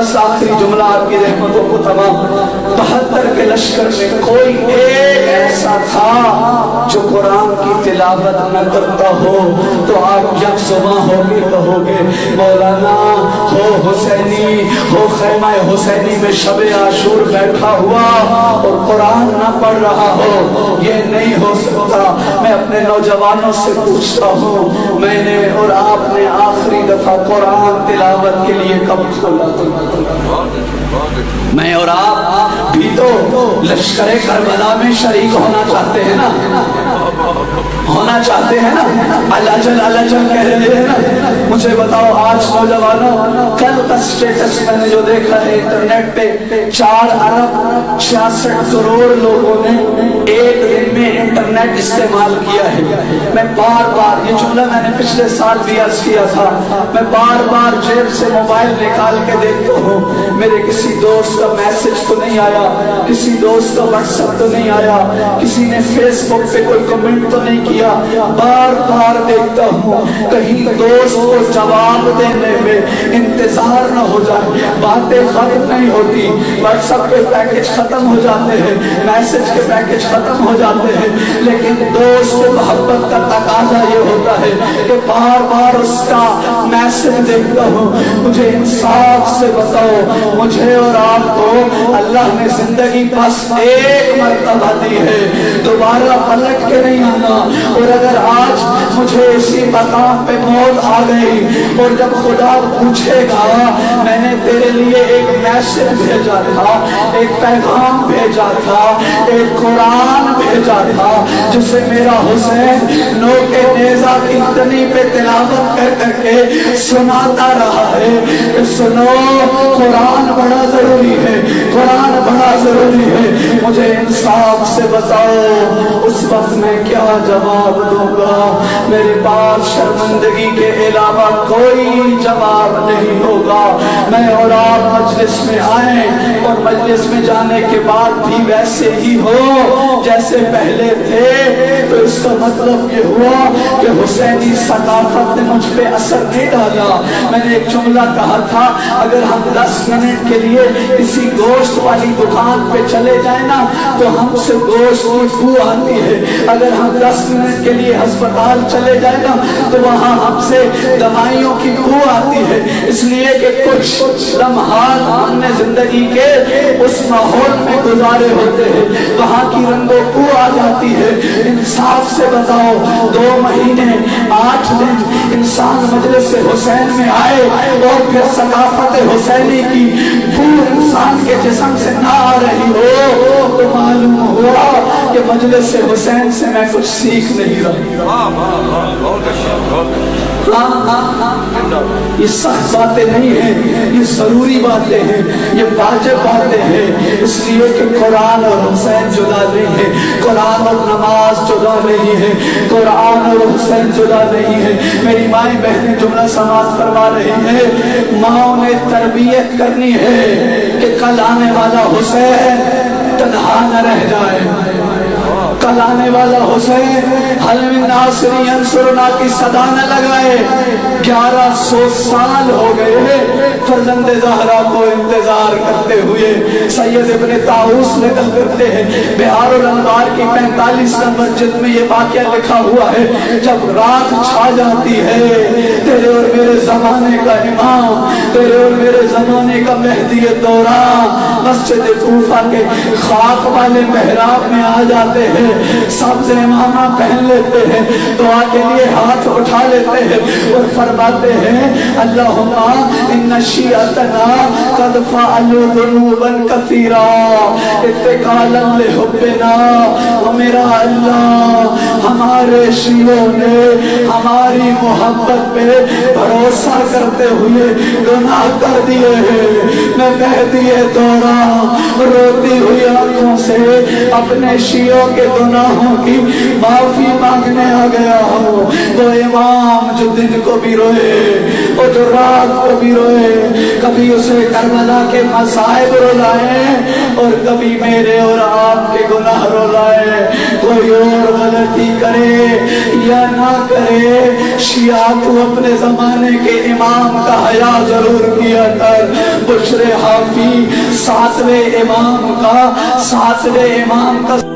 بس آخری جملہ آپ کی رحمتوں کو تمام، 72 کے لشکر میں کوئی ایک ایسا تھا جو قرآن کی تلاوت نہ کرتا ہو تو آپ یک زباں ہو کے کہو گے مولانا ہو حسینی، ہو خیمہ حسینی میں شب عاشور بیٹھا ہوا اور قرآن نہ پڑھ رہا ہو، یہ نہیں ہو سکتا۔ میں اپنے نوجوانوں سے پوچھتا ہوں، میں نے اور آپ نے آخری دفعہ قرآن تلاوت کے لیے کب کھولا تھا؟ میں اور آپ بھی تو لشکر کربلا میں شریک ہونا چاہتے ہیں نا، ہونا چاہتے ہیں نا، اللہ جل کہہ رہے ہیں نا۔ مجھے بتاؤ آج نوجوانوں، کل کا سٹیٹس میں نے جو دیکھا ہے انٹرنیٹ پہ، 4 ارب 66 کروڑ لوگوں نے ایک دن میں انٹرنیٹ استعمال کیا ہے۔ میں بار بار یہ جملہ میں نے پچھلے سال بھی عرض کیا تھا، میں بار بار جیب سے موبائل نکال کے دیکھتا ہوں میرے کسی دوست کا میسج تو نہیں آیا، کسی دوست کا واٹس ایپ تو نہیں آیا، کسی نے فیس بک پہ کوئی کمنٹ تو نہیں کیا۔ بار بار دیکھتا ہوں کہیں دوست کو جواب دینے میں انتظار نہ ہو جائے، باتیں ختم نہیں ہوتی، واٹس ایپ کے پیکج ختم ہو جاتے ہیں، میسج کے پیکج ختم ہو جاتے ہیں، لیکن دوست محبت کا تقاضا یہ ہوتا ہے کہ بار بار اس کا میسج دیکھتا ہوں۔ مجھے انصاف سے بتاؤ، مجھے اور آپ کو اللہ نے زندگی بس ایک مرتبہ دی ہے، دوبارہ پلٹ کے نہیں آنا۔ اور اگر آج مجھے اسی مقام پہ موت آ گئی اور جب خدا پوچھے گا میں نے تیرے لیے ایک میسج بھیجا تھا، ایک پیغام بھیجا تھا، ایک قرآن بھیجا تھا جسے میرا حسین نو کے نیزہ کی تنی پہ تلاوت کر کر کے سناتا رہا ہے کہ سنو قرآن بڑا ضروری ہے، قرآن بڑا ضروری ہے۔ مجھے انصاف سے بتاؤ اس وقت میں کیا جواب دوں گا؟ میرے پاس شرمندگی کے علاوہ کوئی جواب نہیں ہوگا۔ میں اور آپ مجلس میں آئیں اور مجلس میں جانے کے بعد بھی ویسے ہی ہو جیسے پہلے تھے تو اس کا مطلب یہ ہوا کہ حسینی ثقافت نے مجھ پہ اثر نہیں ڈالا۔ میں نے ایک جملہ کہا تھا، اگر ہم 10 منٹ کے لیے کسی گوشت والی دکان پہ چلے جائیں نا تو ہم سے گوشت کی بو آتی ہے، اگر ہم 10 منٹ کے لیے ہسپتال چلے جائیں نا تو وہاں ہم سے دوائیوں کی بو آتی ہے، اس لیے کہ کچھ لمحات ہم نے زندگی کے اس ماحول میں گزارے ہوتے ہیں، وہاں کی رنگ و بو آ جاتی ہے۔ انصاف سے بتاؤ 2 مہینے 8 دن انسان مجلس حسین میں آئے اور پھر ثقافت حسینی کی بو انسان کے جسم سے نہ آ رہی ہو تو معلوم ہوا کہ مجلس حسین سے میں کچھ سیکھ نہیں رہا۔ یہ سخت باتیں نہیں ہیں، یہ ضروری باتیں ہیں، یہ واجب باتیں ہیں، اس لیے کہ قرآن اور حسین جدا نہیں ہے، قرآن اور نماز جدا نہیں ہے، قرآن اور حسین جدا نہیں ہے۔ میری مائیں بہنیں جملہ سماعت فرما رہی ہیں، ماں نے تربیت کرنی ہے کہ کل آنے والا حسین تنہا نہ رہ جائے، کل آنے والا حسین حل من ناصر ینصرنا کی صدا نہ لگائے۔ 1100 سال ہو گئے فرزند زہرا کو انتظار کرتے ہوئے۔ سید ابن طاؤس نقل کرتے ہیں بہار الانوار کی 45 نمبر جلد میں یہ واقعہ لکھا ہوا ہے، جب رات چھا جاتی ہے تیرے اور میرے زمانے کا امام، تیرے اور میرے زمانے کا مہدی دوران مسجد کوفہ کے خاک والے محراب میں آ جاتے ہیں، سبز امامہ پہن لیتے ہیں، دعا کے لیے ہاتھ اٹھا لیتے ہیں اور فرماتے ہیں اللہم ان شیعتنا قد فعلوا ذنوبا کثیرا اتقالا لحبنا، و میرا اللہ ہمارے شیعوں نے ہماری محبت پہ بھروسہ کرتے ہوئے گناہ کر دیے ہیں۔ میں مہدی دوران روتی ہوئی آنکھوں سے اپنے شیعوں کے گناہوں کی معافی مانگنے آ گیا ہوں۔ وہ امام جو دن کو بھی روئے اور جو رات کو بھی روئے، کبھی اسے کربلا کے مصائب رلائے اور کبھی میرے اور آپ کے گناہ رلائے۔ کوئی اور غلطی کرے یا نہ کرے، شیعہ تو اپنے زمانے کے امام کا حیا ضرور کیا کر۔ بشر حافی، ساتویں امام کا